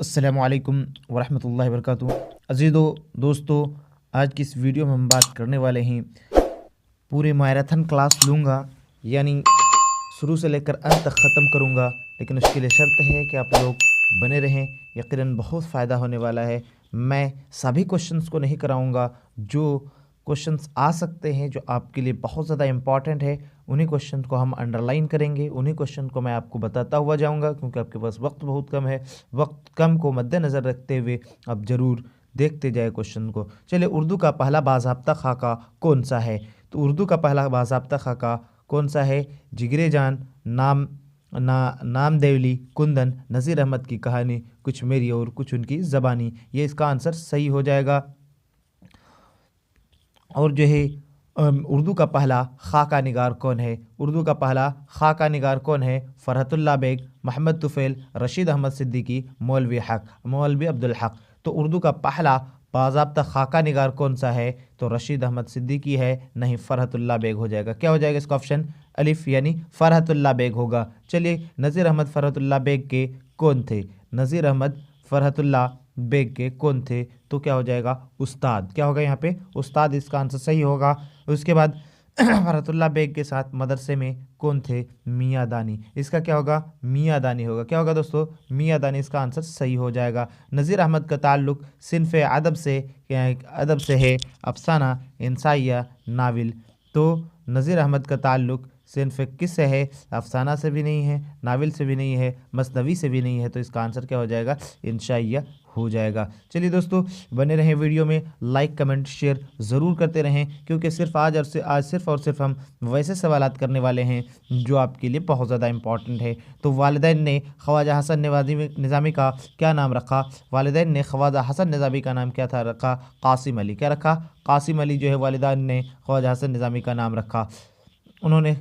अस्सलामुअलैकुम वरहमतुल्लाहि वबरकातुहू। अज़ीज़ो दोस्तों, आज की इस वीडियो में हम बात करने वाले हैं, पूरे मैराथन क्लास लूँगा, यानी शुरू से लेकर अंत तक ख़त्म करूँगा, लेकिन उसके लिए शर्त है कि आप लोग बने रहें। यकीनन बहुत फ़ायदा होने वाला है। मैं सभी क्वेश्चंस को नहीं कराऊँगा, जो क्वेश्चंस आ सकते हैं जो आपके लिए बहुत ज़्यादा इम्पॉर्टेंट है, उन्हीं क्वेश्चन को हम अंडरलाइन करेंगे, उन्हीं क्वेश्चन को मैं आपको बताता हुआ जाऊंगा, क्योंकि आपके पास वक्त बहुत कम है। वक्त कम को मद्देनज़र रखते हुए आप ज़रूर देखते जाए क्वेश्चन को। चलिए, उर्दू का पहला बाज़ाब्ता खाका कौन सा है? तो उर्दू का पहला बाज़ाब्ता खाका कौन सा है? जिगरे जान, नाम देवली, कुंदन, नज़ीर अहमद की कहानी, कुछ मेरी और कुछ उनकी ज़बानी। ये इसका आंसर सही हो जाएगा। और जो है उर्दू का पहला खाका निगार कौन है? उर्दू का पहला खाका निगार कौन है? फ़रहतुल्लाह बेग, मोहम्मद तुफ़ैल, रशीद अहमद सिद्दीकी, मौलवी अब्दुल हक। तो उर्दू का पहला बाज़ाब्ता खाका निगार कौन सा है? तो रशीद अहमद सिद्दीकी है, नहीं फ़रहतुल्लाह बेग हो जाएगा। क्या हो जाएगा इसका ऑप्शन? अलिफ, यानी फ़रहतुल्लाह बेग होगा। चलिए, नज़ीर अहमद फ़रहतुल्लाह बेग के कौन थे? नज़ीर अहमद फ़रहतुल्लाह बेग के कौन थे? तो क्या हो जाएगा? उस्ताद। क्या होगा यहाँ पे? उस्ताद इसका आंसर सही होगा। उसके बाद फरहतुल्लाह बेग के साथ मदरसे में कौन थे? मियाँ दानी। इसका क्या होगा? मियाँ दानी होगा। क्या होगा दोस्तों? मियाँ दानी इसका आंसर सही हो जाएगा। नज़ीर अहमद का ताल्लुक़ सिन्फ़ अदब से है, अफ़साना, इंसाइया, नाविल। तो नज़ीर अहमद का ताल्लुक़ सिन्फ़ किस से है? अफ़साना से भी नहीं है, नाविल से भी नहीं है, मसनवी से भी नहीं है। तो इसका आंसर क्या हो जाएगा? इंशाइया हो जाएगा। चलिए दोस्तों, बने रहें वीडियो में, लाइक कमेंट शेयर ज़रूर करते रहें, क्योंकि आज सिर्फ़ और सिर्फ हम वैसे सवालात करने वाले हैं जो आपके लिए बहुत ज़्यादा इंपॉर्टेंट है। तो वालिदैन ने ख्वाजा हसन निज़ामी का क्या नाम रखा? वालिदैन ने ख्वाजा हसन निज़ामी का नाम क्या था रखा? कासिम अली। क्या रखा? कासिम अली जो है वालिदैन ने ख्वाजा हसन निज़ामी का नाम रखा उन्होंने।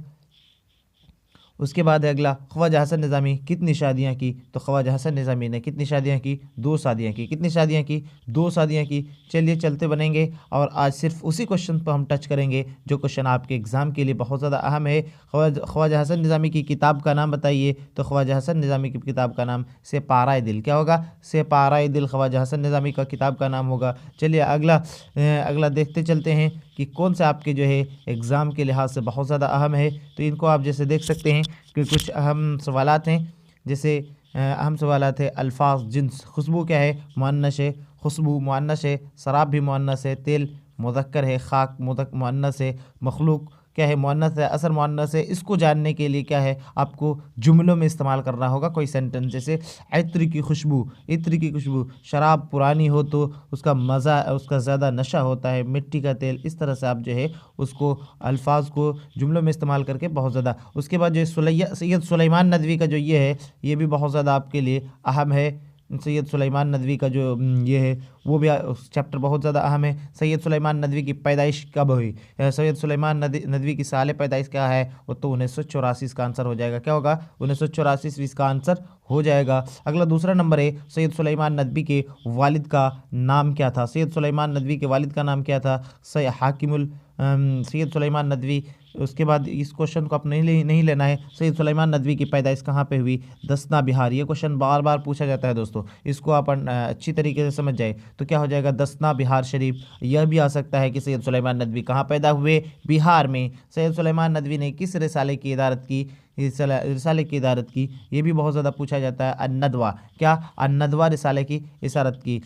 उसके बाद है अगला, ख्वाजा हसन निज़ामी कितनी शादियाँ की? तो ख्वाजा हसन निज़ामी ने कितनी शादियाँ की? 2 शादियाँ की। कितनी शादियाँ की? 2 शादियाँ की। चलिए चलते बनेंगे, और आज सिर्फ उसी क्वेश्चन पर हम टच करेंगे जो क्वेश्चन आपके एग्ज़ाम के लिए बहुत ज़्यादा अहम है। ख्वाजा हसन निज़ामी की किताब का नाम बताइए। तो ख्वाजा हसन निज़ामी की किताब का नाम सेपाराए दिल। क्या होगा? सेपाराए दिल ख्वाजा हसन निज़ामी का किताब का नाम होगा। चलिए अगला देखते चलते हैं कि कौन सा आपके जो है एग्ज़ाम के लिहाज से बहुत ज़्यादा अहम है। तो इनको आप जैसे देख सकते हैं कि कुछ अहम सवालात हैं। जैसे अहम सवालात है, अल्फाज जिन्स, खुशबू क्या है? मुअन्नस है, खुशबू मुअन्नस है, शराब भी मुअन्नस है, तेल मुज़क्कर है, खाक मुअन्नस है, मखलूक क्या है? मुअन्नस है, असर मुअन्नस है। इसको जानने के लिए क्या है, आपको जुमलों में इस्तेमाल करना होगा कोई सेंटेंस। जैसे इत्र की खुशबू, शराब पुरानी हो तो उसका मज़ा, उसका ज़्यादा नशा होता है, मिट्टी का तेल। इस तरह से आप जो है उसको अल्फाज को जुमलों में इस्तेमाल करके बहुत ज़्यादा। उसके बाद जो सैयद सुलेमान नदवी का जो ये है, ये भी बहुत ज़्यादा आपके लिए अहम है। सैयद सुलेमान नदवी का जो ये है, वो भी चैप्टर बहुत ज़्यादा अहम है। सैयद सुलेमान नदवी की पैदाइश कब हुई? सैयद सुलेमान नदवी की साल पैदाइश क्या है? वो तो 1984 इसका आंसर हो जाएगा। क्या होगा? 1984 इसका आंसर हो जाएगा। अगला दूसरा नंबर है, सैयद सुलेमान नदवी के वालिद का नाम क्या था? सैयद सुलेमान नदवी के वालिद का नाम क्या था? सैयद सुलेमान नदवी। उसके बाद इस क्वेश्चन को आप नहीं लेना है। सैयद सुलेमान नदवी की पैदाइश कहाँ पे हुई? दसना बिहार। ये क्वेश्चन बार बार पूछा जाता है दोस्तों, इसको आप अच्छी तरीके से समझ जाए तो क्या हो जाएगा? दसना बिहार शरीफ। यह भी आ सकता है कि सैयद सुलेमान नदवी कहाँ पैदा हुए? बिहार में। सैयद सुलेमान नदवी ने किस रिसाले की इदारत की? रिसाले की इदारत की। ये भी बहुत ज़्यादा पूछा जाता है। अन्नदवा। क्या? अन्नदवा रिसाले की इशारत की।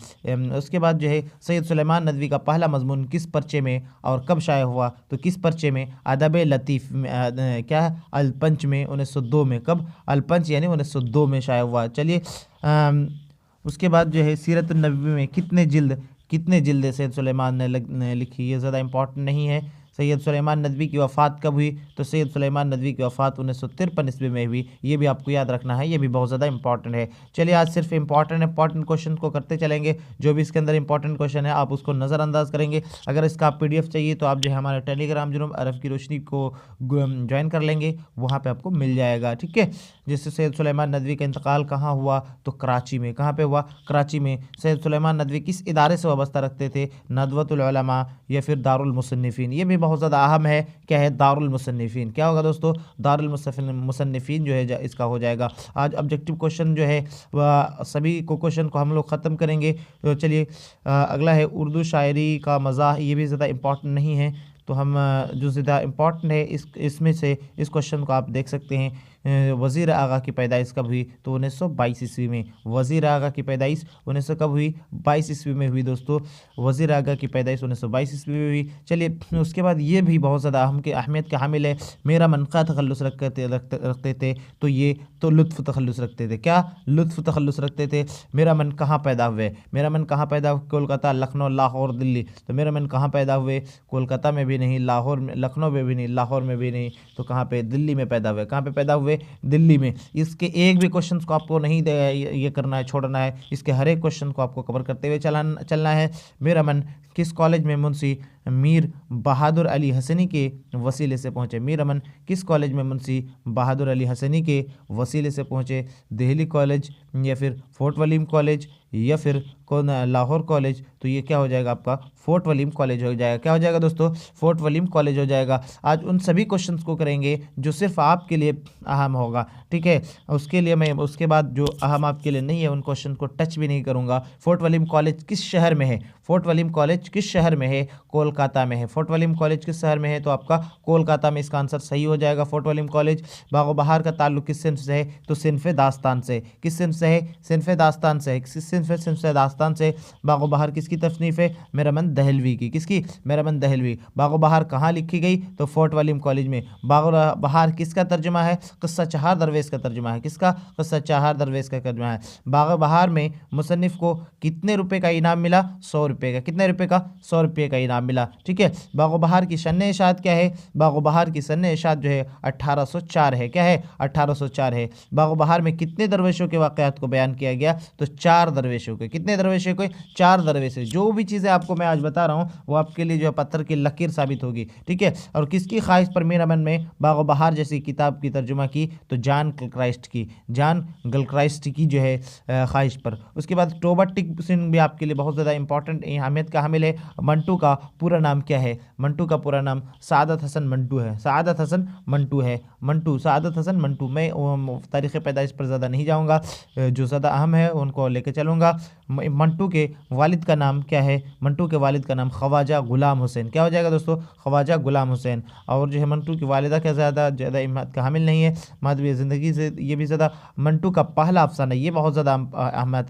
उसके बाद जो है, सैयद सुलेमान नदवी का पहला मजमून किस पर्चे में और कब शाया हुआ? तो किस पर्चे में? अदब लतीफ़ में। क्या है? अलपंच में 1902 में। कब? अलपंच यानी 1902 में शाया हुआ। चलिए उसके बाद जो है, सीरत नबवी में कितने जिल्द सैयद सुलेमान ने लिखी? ये ज़्यादा इंपॉर्टेंट नहीं है। सैयद सुलेमान नदवी की वफ़ात कब हुई? तो सैयद सुलेमान नदवी की वफ़ात 1953 ईस्वी में हुई। ये भी आपको याद रखना है, ये भी बहुत ज़्यादा इंपॉर्टेंट है। चलिए आज सिर्फ इंपॉर्टेंट क्वेश्चन को करते चलेंगे। जो भी इसके अंदर इंपॉर्टेंट क्वेश्चन है आप उसको नज़रअंदाज करेंगे। अगर इसका PDF चाहिए तो आप जो है हमारे टेलीग्राम जुनून अरब की रोशनी को ज्वाइन कर लेंगे, वहाँ पर आपको मिल जाएगा। ठीक है। जैसे सैयद सुलेमान नदवी का इंतकाल कहाँ हुआ? तो कराची में। कहाँ पे हुआ? कराची में। सैयद सुलेमान नदवी किस इदारे से वाबस्ता रखते थे? नदवतुल उलमा या फिर दारुल मुसन्निफीन। ये भी बहुत ज़्यादा अहम है, क्या है, दारुल मुसन्निफीन। क्या होगा दोस्तों, दारुल मुसन्निफीन जो है इसका हो जाएगा। आज ऑब्जेक्टिव क्वेश्चन जो है वह सभी को क्वेश्चन को हम लोग ख़त्म करेंगे। तो चलिए अगला है उर्दू शायरी का मज़ाह। ये भी ज़्यादा इम्पॉर्टेंट नहीं है, तो हम जो ज़्यादा इम्पॉर्टेंट है इसमें से इस क्वेश्चन को आप देख सकते हैं। वज़ीर आगा की पैदाइश कब हुई, तो 1922 ईस्वी में। वज़ीर आगा की पैदाइश 1900 कब हुई, 22 ईस्वी में हुई दोस्तों। वज़ीर आगा की पैदाइश 1922 ईस्वी में हुई। चलिए उसके बाद ये भी बहुत ज़्यादा अहमियत का हामिल है। मेरा मन का तखल्लुस रखते थे, तो ये तो लुत्फ़ तखल्लुस रखते थे। क्या लुत्फ़ तखल्लुस रखते थे। मेरा मन कहाँ पैदा हुए, मेरा मन कहाँ पैदा हुए, कोलकाता, लखनऊ, लाहौर, दिल्ली। तो मेरा मन कहाँ पैदा हुए, कोलकाता में भी नहीं, लाहौर में, लखनऊ में भी नहीं, लाहौर में भी नहीं, तो कहाँ पे, दिल्ली में पैदा हुए। कहाँ पे पैदा हुए, दिल्ली में। इसके एक भी क्वेश्चन को आपको नहीं ये करना है, छोड़ना है। इसके हर एक क्वेश्चन को आपको कवर करते हुए चलना है। मेरा मन किस कॉलेज में मुंशी मीर बहादुर अली हसनी के वसीले से पहुँचे। मेरा मन किस कॉलेज में मुंशी बहादुर अली हसनी के वसीले से पहुँचे। दिल्ली कॉलेज, या फिर फोर्ट वलीम कॉलेज, या फिर कौन, लाहौर कॉलेज। तो ये क्या हो जाएगा आपका, फोर्ट वलीम कॉलेज हो जाएगा। क्या हो जाएगा दोस्तों, फोर्ट वलीम कॉलेज हो जाएगा। आज उन सभी क्वेश्चंस को करेंगे जो सिर्फ आपके लिए अहम होगा, ठीक है। उसके लिए मैं उसके बाद जो अहम आपके लिए नहीं है उन क्वेश्चन को टच भी नहीं करूँगा। फोर्ट वलीम कॉलेज किस शहर में है, फोर्ट वलीम कॉलेज किस शहर में है, कोलकाता में है। फोर्ट वलीम कॉलेज किस शहर में है, तो आपका कोलकाता में इसका आंसर सही हो जाएगा। Fort William college. Bagho Bahar का ताल्लुक किस सिन्फ से है, तो सिन्फ दास्तान से। किस सिन्फ से है, सिन्फ दास्तान से। किस सिन्फ दास्तान से। बागो बहार किसकी तसनीफ़ है, मेरा मन दहलवी की। किसकी, मेरा मन दहलवी। बागो बहार कहाँ लिखी गई, तो फोर्ट वलीम कॉलेज में। बागो बहार किसका तर्जुमा है, किस्सा चहार दरवेश का तर्जुमा है। किसका, किस्सा चहार दरवेश का तर्जुमा है। बागो बहार में मुसन्निफ को कितने रुपए का इनाम मिला, 100 रुपये का। कितने रुपए का, 100 रुपये का इनाम मिला, ठीक है। बागो बहार की सन-ए इशात क्या है, बागो बहार की सन-ए इशात जो है 1804 है। क्या है, 1804 है। बागो बहार में कितने दरवेशों के वाक़यात को बयान किया गया, तो 4 दरवेशों के। कितने दरवेशों के, 4 दरवेश। जो भी चीज़ें आपको मैं आज बता रहा हूँ वो आपके लिए जो है पत्थर की लकीर साबित होगी, ठीक है। और किसकी ख्वाहिश पर मेरा मन में बागो बहार जैसी किताब की तर्जुमा की, तो जॉन गिलक्राइस्ट की, जॉन गिलक्राइस्ट की जो है ख्वाहिश पर। उसके बाद टोबा टिकसिन भी आपके लिए बहुत ज़्यादा इंपॉर्टेंट अहमियत का हामिल है। मंटू का पूरा नाम क्या है, मंटू का पूरा नाम सआदत हसन मंटू है। सआदत हसन मंटू है। मंटू, सआदत हसन मंटू। मैं तारीख़ पैदाइश पर ज़्यादा नहीं जाऊँगा, जो ज़्यादा अहम है उनको लेकर चलूँगा। मंटू के वालिद का नाम क्या है, मंटू के वालिद का नाम ख्वाजा गुलाम हुसैन। क्या हो जाएगा दोस्तों, ख्वाजा गुलाम हुसैन। और जो है मंटू की वालिदा का ज़्यादा अहमियत का हामिल नहीं है, मादवी ज़िंदगी से ये भी ज़्यादा। मंटू का पहला अफसाना, ये बहुत ज़्यादा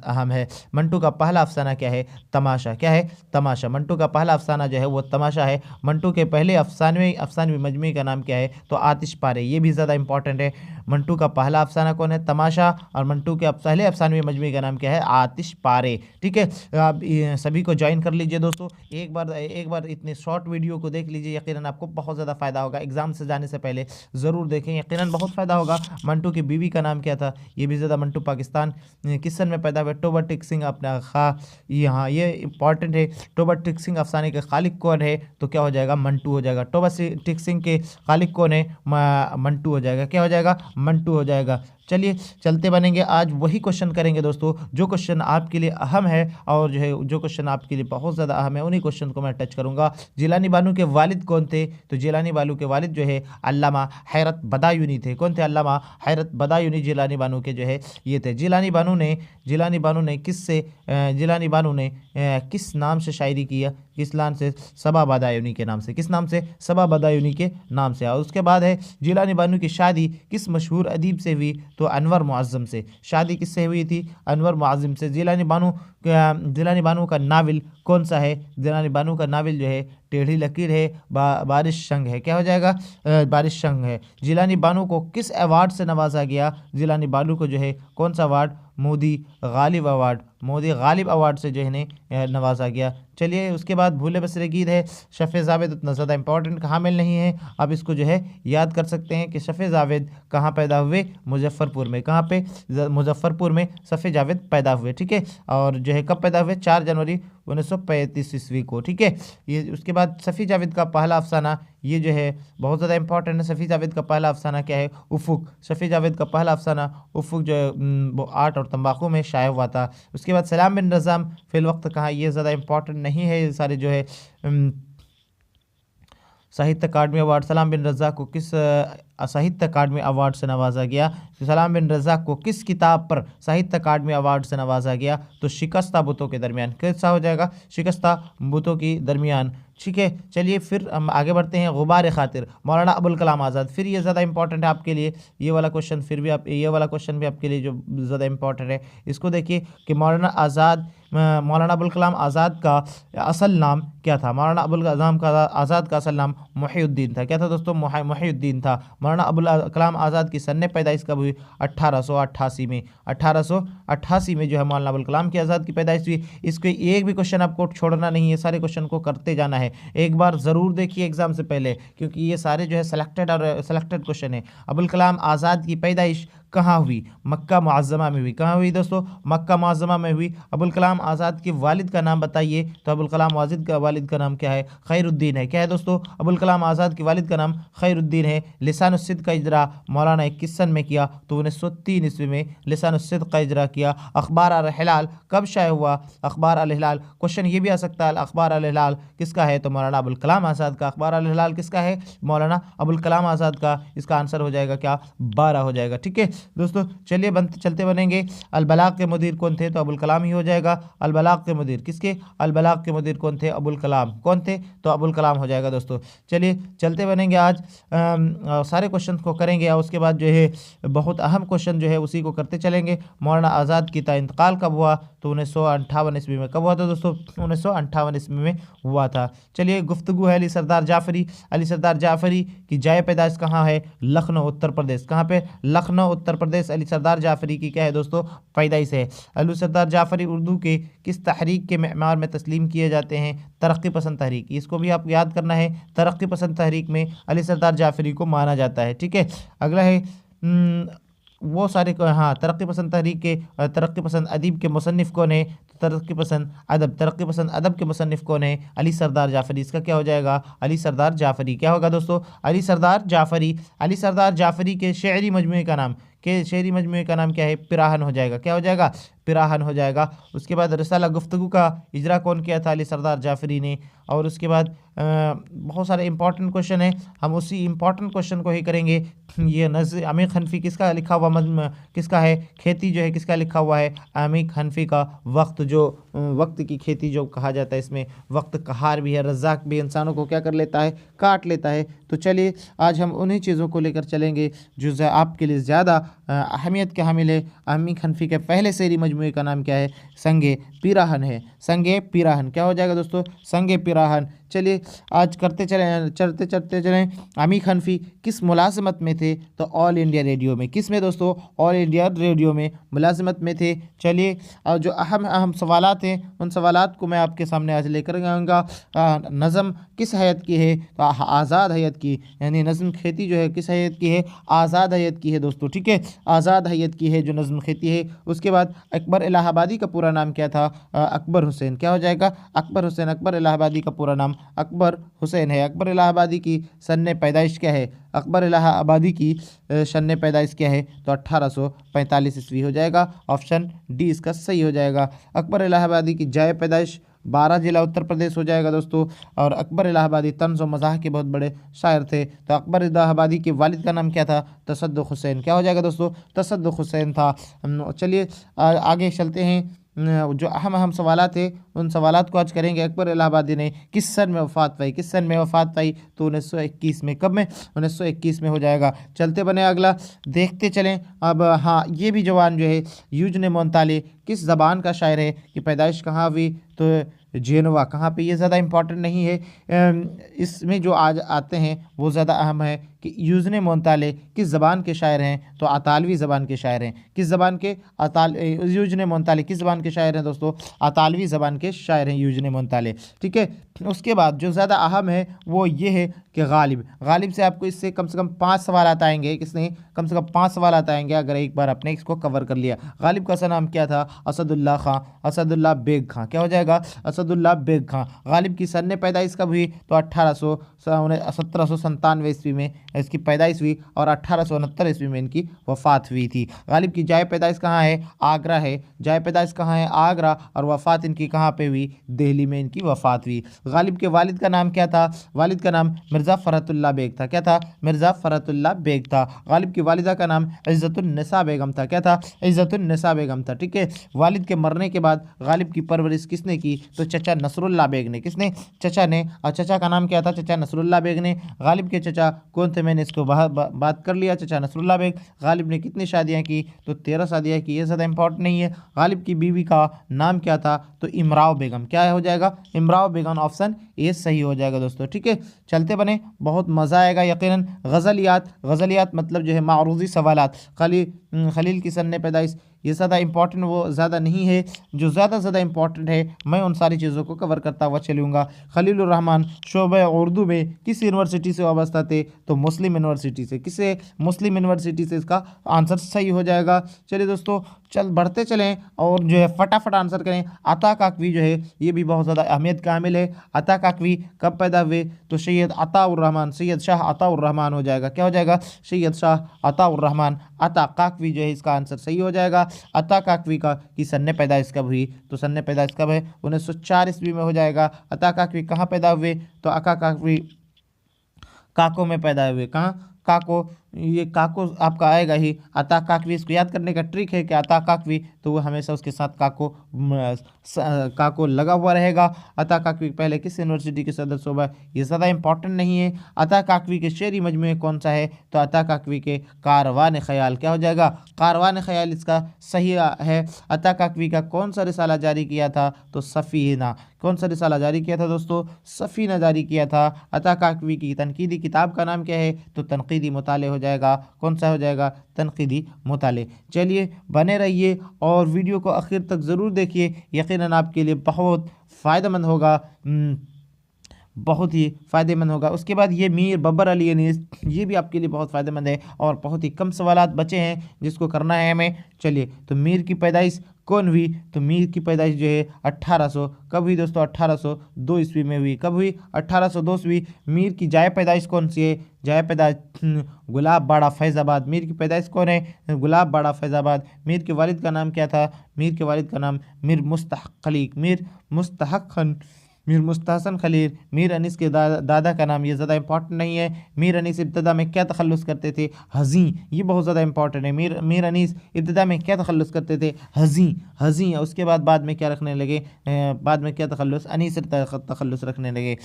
अहम है। मंटू का पहला अफसाना क्या है, तमाशा। क्या है, तमाशा। मंटू का पहला अफसाना जो है वो तमाशा है। मंटू के पहले अफसानवी मजमू का नाम क्या है, तो आतिश पारे। ये भी ज़्यादा इंपॉर्टेंट है। मंटू का पहला अफसाना कौन है, तमाशा। और मंटू के पहले अफसानवी मजमू का नाम क्या है, आतिश पारे, ठीक है। आप सभी को ज्वाइन कर लीजिए दोस्तों। एक बार इतने शॉर्ट वीडियो को देख लीजिए, यकीनन आपको बहुत ज़्यादा फ़ायदा होगा। एग्जाम से जाने से पहले ज़रूर देखें, यकीनन बहुत फ़ायदा होगा। मंटू की बीवी का नाम क्या था, ये भी ज़्यादा। मंटू पाकिस्तान किस सन में पैदा हुआ, टोबा टिकसिंग अपना यहाँ ये इंपॉर्टेंट है। टोबा टिकसिंग अफसाने के खालिक कौन है, तो क्या हो जाएगा, मंटू हो जाएगा। टोबा टिकसिंग के खालिक कौन है, मंटू हो जाएगा। क्या हो जाएगा, मंटू हो जाएगा। चलिए चलते बनेंगे, आज वही क्वेश्चन करेंगे दोस्तों जो क्वेश्चन आपके लिए अहम है, और जो है जो क्वेश्चन आपके लिए बहुत ज़्यादा अहम है उन्हीं क्वेश्चन को मैं टच करूंगा। जिलानी बानू के वालिद कौन थे, तो जिलानी बानू के वालिद जो है अल्लामा हैरत बदायूनी थे। कौन थे, अल्लामा हैरत बदायूनी जिलानी बानू के जो है ये थे। जिलानी बानू ने किस नाम से शायरी किया, किस नाम से, सबा बदायूनी के नाम से। किस नाम से, सबा बदायूनी के नाम से। और उसके बाद है जिलानी बानू की शादी किस मशहूर अदीब से हुई, तो अनवर मुअज़्ज़म से। शादी किससे हुई थी, अनवर मुअज़्ज़म से। जिलानी बानू का नावल कौन सा है, जिलानी बानू का नावल जो है टेढ़ी लकीर है, बारिश संग है। क्या हो जाएगा, बारिश संग है। जिलानी बानू को किस अवार्ड से नवाजा गया, जिलानी बानू को जो है कौन सा अवार्ड, मोदी गालिब अवार्ड से जो है नवाजा गया। चलिए उसके बाद भूले बसरे गीत है। शफ़े जावेद उतना ज़्यादा इंपॉर्टेंट हामिल नहीं है, आप इसको जो है याद कर सकते हैं कि शफ़े जावेद कहाँ पैदा हुए, मुजफ्फरपुर में। कहाँ पे, मुजफ्फरपुर में शफ़े जावेद पैदा हुए, ठीक है। और जो है कब पैदा हुए, 4 जनवरी 1935 ईस्वी को, ठीक है। ये उसके बाद शफ़ी जावेद का पहला अफसाना, ये जो है बहुत ज़्यादा इंपॉर्टेंट है। शफ़ी जावेद का पहला अफसाना क्या है, उफ़ुक। शफ़ी जावेद का पहला अफसाना उफ़ुक जो है वो आर्ट और तंबाकू में शाया हुआ था। उसके बाद सलाम बिन रज़ाम फ़िल वक्त कहाँ, ये ज़्यादा इंपॉर्टेंट नहीं है। ये सारे जो है साहित्य अकादमी अवार्ड। सलाम बिन रज़ा को किस साहित्य अकादमी अवार्ड से नवाजा गया? सलाम बिन रज़ा को किस किताब पर साहित्य अकादमी अवार्ड से नवाजा गया? तो शिकस्ता बुतों के दरमियान। कैसा हो जाएगा? शिकस्ता बुतों की दरमियान। ठीक है, चलिए फिर हम आगे बढ़ते हैं। गुबार खातिर मौलाना अबुल कलाम आज़ाद। फिर ये ज़्यादा इंपॉर्टेंट है आपके लिए ये वाला क्वेश्चन, फिर भी आप ये वाला क्वेश्चन भी आपके लिए जो ज़्यादा इंपॉर्टेंट है। इसको देखिए कि मौलाना अबुल कलाम आज़ाद का असल नाम क्या था? मौलाना अबुल कलाम का आज़ाद का असल नाम मुहीउद्दीन था। क्या था दोस्तों? मुहीउद्दीन था। मौलाना अबुल कलाम आज़ाद की सन्ने पैदाइश कब हुई? 1888 में। 1888 में जो है मौलाना अबुल कलाम की आज़ाद की पैदाइश हुई। इसके एक भी क्वेश्चन आपको छोड़ना नहीं है, सारे क्वेश्चन को करते जाना है। एक बार ज़रूर देखिए एग्जाम से पहले, क्योंकि ये सारे जो है सेलेक्टेड क्वेश्चन है। अबुल कलाम आज़ाद की पैदाइश कहाँ हुई? मक्का मुअज़्ज़मा में हुई। कहाँ हुई दोस्तों? मक्का मुअज़्ज़मा में हुई। अबुल कलाम आज़ाद के वालिद का नाम बताइए। तो अबुल कलाम आज़ाद का वालिद का नाम क्या है? खैरुद्दीन है। क्या है दोस्तों? अबुल कलाम आज़ाद के वालिद का नाम खैरुद्दीन है। लिसानुस्सिद्क़ का इजरा मौलाना ने किस सन में किया? तो 1903 ईस्वी में लिसानुस्सिद्क़ का इजरा किया। अखबार अल हिलाल कब शाये हुआ? अखबार अल हिलाल, क्वेश्चन ये भी आ सकता है अखबार अल हिलाल किसका है? तो मौलाना अबुल कलाम आज़ाद का। अखबार अल हिलाल किसका है? मौलाना अबुल कलाम आज़ाद का। इसका आंसर हो जाएगा क्या? 12 हो जाएगा। ठीक है दोस्तों, चलिए चलते बनेंगे। अलबलाग के मुदीर कौन थे? तो अबुल कलाम ही हो जाएगा। अलबलाग के मुदीर किसके? अलबलाग के मुदीर कौन थे? अबुल कलाम। कौन थे? तो अबुल कलाम हो जाएगा दोस्तों। चलिए चलते बनेंगे। आज सारे क्वेश्चन को करेंगे और उसके बाद जो है बहुत अहम क्वेश्चन जो है उसी को करते चलेंगे। मौलाना आज़ाद की इंतकाल कब हुआ? तो 1958 ईस्वी में। कब हुआ था दोस्तों? 1958 ईस्वी में हुआ था। चलिए गुफ्तगू है अली सरदार जाफरी। अली सरदार जाफरी की जाए पैदाइश कहाँ है? लखनऊ उत्तर प्रदेश। कहाँ पे? लखनऊ उत्तर प्रदेश अली सरदार जाफरी की क्या है दोस्तों? पैदाइश है। अली सरदार जाफरी उर्दू के किस तहरीक के मेमार में तस्लीम किए जाते हैं? तरक्की पसंद तहरीक। इसको भी आप याद करना है। तरक्की पसंद तहरीक में अली सरदार जाफरी को माना जाता है। ठीक है, अगला है वो सारे हाँ तरक्की पसंद तहरीक के तरक्की पसंद अदीब के मुसन्निफ़ कौन है? तो तरक्की पसंद अदब के मुसन्निफ़ कौन है? अली सरदार जाफरी। इसका क्या हो जाएगा? अली सरदार जाफरी। क्या होगा दोस्तों? अली सरदार जाफरी। अली सरदार जाफरी के शेरी मजमूए का नाम क्या है? पिराहन हो जाएगा। क्या हो जाएगा? पिराहन हो जाएगा। उसके बाद रिसाला गुफ्तगू का इजरा कौन किया था? अली सरदार जाफरी ने। और उसके बाद बहुत सारे इंपॉर्टेंट क्वेश्चन है, हम उसी इंपॉर्टेंट क्वेश्चन को ही करेंगे। ये नज़्म अमीर हनफी किसका लिखा हुआ किसका है? खेती जो है किसका लिखा हुआ है? अमीर हनफी का। वक्त की खेती जो कहा जाता है, इसमें वक्त कहार भी है। रज़्ज़ाक भी इंसानों को क्या कर लेता है? काट लेता है। तो चलिए आज हम उन्हीं चीज़ों को लेकर चलेंगे जो आपके लिए ज़्यादा अहमियत के हामिल है। अमीर हनफी के पहले शेरी मजमूए का नाम क्या है? संगे पिराहन है। संगे पिराहन। क्या हो जाएगा दोस्तों? संगे पिराहन। चलिए आज चलते चलें। अमीर हनफी किस मुलाजमत में थे? तो ऑल इंडिया रेडियो में। किस में दोस्तों? ऑल इंडिया रेडियो में मुलाजमत में थे। चलिए और जो अहम सवालात हैं उन सवालात को मैं आपके सामने आज लेकर आऊँगा। नज़म किस हैत की है? तो आज़ाद हैत की, यानी नज़म खेती जो है किस हैत की है? आज़ाद हैत की है दोस्तों। ठीक है, आज़ाद हैत की है जो नज़म खेती है। उसके बाद अकबर इलाहाबादी का पूरा नाम क्या था? अकबर हुसैन। क्या हो जाएगा? अकबर हुसैन। अकबर इलाहाबादी का पूरा नाम अकबर हुसैन है। अकबर इलाहाबादी की सन्ने पैदाइश क्या है? अकबर इलाहाबादी की सन्ने पैदाइश क्या है? तो 1845 ईस्वी हो जाएगा। ऑप्शन डी इसका सही हो जाएगा। अकबर इलाहाबादी की जाए पैदाइश 12 जिला उत्तर प्रदेश हो जाएगा दोस्तों। और अकबर इलाहाबादी तंज़ और मज़ाह के बहुत बड़े शायर थे। तो अकबर इलाहाबादी के वालिद का नाम क्या था? तसद्दुक़ हुसैन। क्या हो जाएगा दोस्तों? तसद्दुक़ हुसैन था। चलिए आगे चलते हैं। जो अहम सवालात थे उन सवालात को आज करेंगे। अकबर इलाहाबादी ने किस सन में वफ़ात पाई? तो 1921 में। कब में? 1921 में हो जाएगा। चलते बने अगला देखते चलें। अब हाँ, ये भी जवान जो है यूजन मोंताले किस ज़बान का शायर है? कि पैदाइश कहाँ हुई? तो जेनवा। कहाँ पे? ये ज़्यादा इंपॉर्टेंट नहीं है। इसमें जो आज आते हैं वो ज़्यादा अहम है कि यूजन मोंताले किस ज़बान के शायर हैं? तो अतालवी ज़बान के शायर हैं। किस ज़बान के? यूजन मोंताले किस ज़बान के शायर हैं दोस्तों? अतालवी ज़बान के शायर हैं यूजन मोंताले। ठीक है, उसके बाद जो ज़्यादा अहम है वो ये है कि गालिब से आपको इससे कम से कम 5 सवाल आएंगे। किसने? कम से कम 5 सवाल आएंगे अगर एक बार आपने इसको कवर कर लिया। गालिब का असल नाम क्या था? असदुल्ला खां। असदुल्ला बेग खां। क्या हो जाएगा? असदुल्ला बेग खां। गालिब की सन्ने पैदाइश कब हुई? तो 1797 ईस्वी में इसकी पैदाइश हुई और 1869 ईस्वी में इनकी वफ़ात हुई थी। गालिब की जाए पैदाइश कहाँ है? आगरा है। जाए पैदाइश कहाँ है? आगरा। और वफ़ात इनकी कहाँ पे हुई? दिल्ली में इनकी वफ़ात हुई। गालिब के वालिद का नाम क्या था? वालिद का नाम मिर्ज़ा फ़रहतुल्लाह बेग था। क्या था? मिर्ज़ा फ़रहतुल्लाह बेग था। गालिब की वालिदा का नाम इज़्ज़तुन्निसा बेगम था। क्या था? इज़्ज़तुन्निसा बेगम था। ठीक है। वालिद के मरने के बाद गालिब की परवरिश किसने की? तो चचा नसरुल्लाह बेग ने। किसने? चचा ने। और चचा का नाम क्या था? चचा नसरुल्लाह बेग ने। गालिब के चचा कौन थे? मैंने इसको बात कर लिया। चचा नसरुल्लाह बेग। गालिब ने कितनी शादियाँ की? तो 13 शादियाँ की। ये ज़्यादा इंपॉर्टेंट नहीं है। गालिब की बीवी का नाम क्या था? तो इमराव बेगम। क्या हो जाएगा? इमराव बेगम। ऑप्शन ए सही हो जाएगा दोस्तों। ठीक है, चलते बने, बहुत मज़ा आएगा यकीनन। गज़लियात मतलब जो है मारूज़ी सवालात। खलील की सन पैदाइश, ये ज़्यादा इंपॉर्टेंट वो ज़्यादा नहीं है। जो ज़्यादा इंपॉर्टेंट है मैं उन सारी चीज़ों को कवर करता हुआ चलूँगा। खलीलुर रहमान शोबे उर्दू में किस यूनिवर्सिटी से वाबस्ता थे? तो मुस्लिम यूनिवर्सिटी से। किससे? मुस्लिम यूनिवर्सिटी से इसका आंसर सही हो जाएगा। चलिए दोस्तों, बढ़ते चलें और जो है फटाफट आंसर करें। अता काकवी जो है ये भी बहुत ज़्यादा अहमियत का हामिल है। अता काकवी कब पैदा हुए? तो सैयद अताउर रहमान, सैयद शाह अताउर रहमान हो जाएगा। क्या हो जाएगा? सैयद शाह अताउर रहमान। अता काकवी जो है इसका आंसर सही हो जाएगा। अता काकवी का की सन्ने पैदाइश कब हुई? तो सन्ने पैदाइश कब है? 1904 ईस्वी में हो जाएगा। अता काकवी कहाँ पैदा हुए? तो अता काकवी काको में पैदा हुए। कहाँ? काको। ये काको आपका आएगा ही। अता काकवी, इसको याद करने का ट्रिक है कि अता काकवी, तो वो हमेशा उसके साथ काको लगा हुआ रहेगा। अता काकवी पहले किस यूनिवर्सिटी के सदस्य हुआ? ये ज़्यादा इंपॉर्टेंट नहीं है। अता काकवी के शेरी मजमूए कौन सा है? तो अता काकवी के कारवान ख्याल। क्या हो जाएगा? कारवान ख्याल इसका सही है। अता काकवी का कौन सा रिसाला जारी किया था? तो सफ़ीना। कौन सा रिसाला जारी किया था दोस्तों? सफ़ीना जारी किया था। अता काकवी की तनकीदी किताब का नाम क्या है? तो तनकीदी मुताले हो जाएगा। कौन सा हो जाएगा? तनकीदी मुताले। चलिए बने रहिए और वीडियो को आखिर तक ज़रूर देखिए, यकीनन आपके लिए बहुत फ़ायदेमंद होगा। बहुत ही फ़ायदेमंद होगा। उसके बाद ये मीर बब्बर अली अनीस, ये भी आपके लिए बहुत फ़ायदेमंद है और बहुत ही कम सवालात बचे हैं जिसको करना है हमें। चलिए, तो मीर की पैदाइश कौन हुई? तो मीर की पैदाइश जो है 1800 कब हुई दोस्तों? 1802 ईस्वी में हुई। कब हुई? 1802 ईस्वी। मीर की जाए पैदाइश कौन सी है? जाए पैदाइश गुलाब बाड़ा फैज़ाबाद। मीर की पैदाइश कौन है? गुलाब बाड़ा फैज़ाबाद। मीर के वालिद का नाम क्या था? मीर के वालिद का नाम मीर मुस्तहसन खलील। मीर अनीस के दादा का नाम, ये ज़्यादा इंपॉर्टेंट नहीं है। मीर अनीस इब्तदा में क्या तखल्लुस करते थे? हज़ी। ये बहुत ज़्यादा इंपॉर्टेंट है। मीर अनीस इब्तदा में क्या तखल्लुस करते थे? हज़ी। उसके बाद में क्या रखने लगे? बाद में क्या तखल्लुस? अनीस तखल्लुस रखने लगे।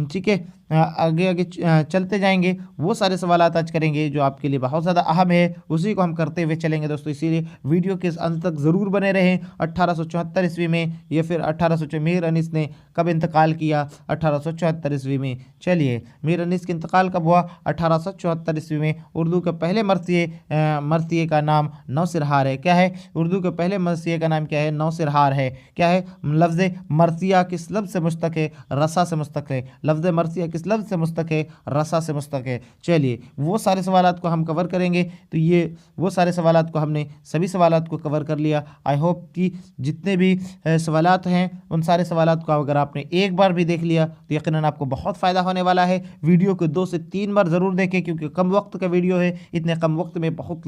ठीक है, आगे चलते जाएंगे। वो सारे सवाल आज करेंगे जो आपके लिए बहुत ज़्यादा अहम है, उसी को हम करते हुए चलेंगे दोस्तों। इसीलिए वीडियो के अंत तक ज़रूर बने रहें। 1874 ईस्वी में या फिर 1800 मीर अनीस ने कब इंतकाल किया? 1874 ईस्वी में। चलिए, मीर अनीस का इंतकाल कब हुआ? 1874 ईस्वी में। उर्दू के पहले मरसिए का नाम नौसिरहार है। क्या है? उर्दू के पहले मरसिए का नाम क्या है? नौसिरहार है। क्या है? लफ्ज़ मरसिया किस लफ्ज़ से मुश्तक है? रसा से मुश्तक है। लफ्ज़ मरसिया किस लफ्ज़ से मुश्तक है? रसा से मुश्तक है। चलिए, वो सारे सवालात को हम कवर करेंगे। तो ये वो सारे सवालात को हमने सभी सवालात को कवर कर लिया। आई होप कि जितने भी सवालात हैं उन सारे सवालात को अगर आपने एक बार भी देख लिया तो यकीनन आपको बहुत फ़ायदा होने वाला है। वीडियो को 2 से 3 बार ज़रूर देखें क्योंकि कम वक्त का वीडियो है। इतने कम वक्त में बहुत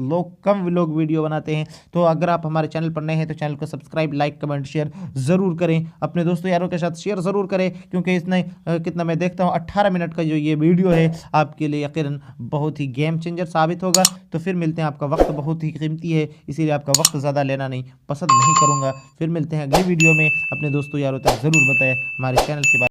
कम लोग वीडियो बनाते हैं। तो अगर आप हमारे चैनल पर नए हैं तो चैनल को सब्सक्राइब, लाइक, कमेंट, शेयर ज़रूर करें। अपने दोस्तों यारों के साथ शेयर ज़रूर करें क्योंकि इसने कितना मैं देखता हूँ 18 मिनट का जो ये वीडियो है आपके लिए यकीनन बहुत ही गेम चेंजर साबित होगा। तो फिर मिलते हैं। आपका वक्त बहुत ही कीमती है, इसीलिए आपका वक्त ज़्यादा लेना पसंद नहीं करूँगा। फिर मिलते हैं अगली वीडियो में। अपने दोस्तों यारों तक ज़रूर बताएं हमारे चैनल के बारे में।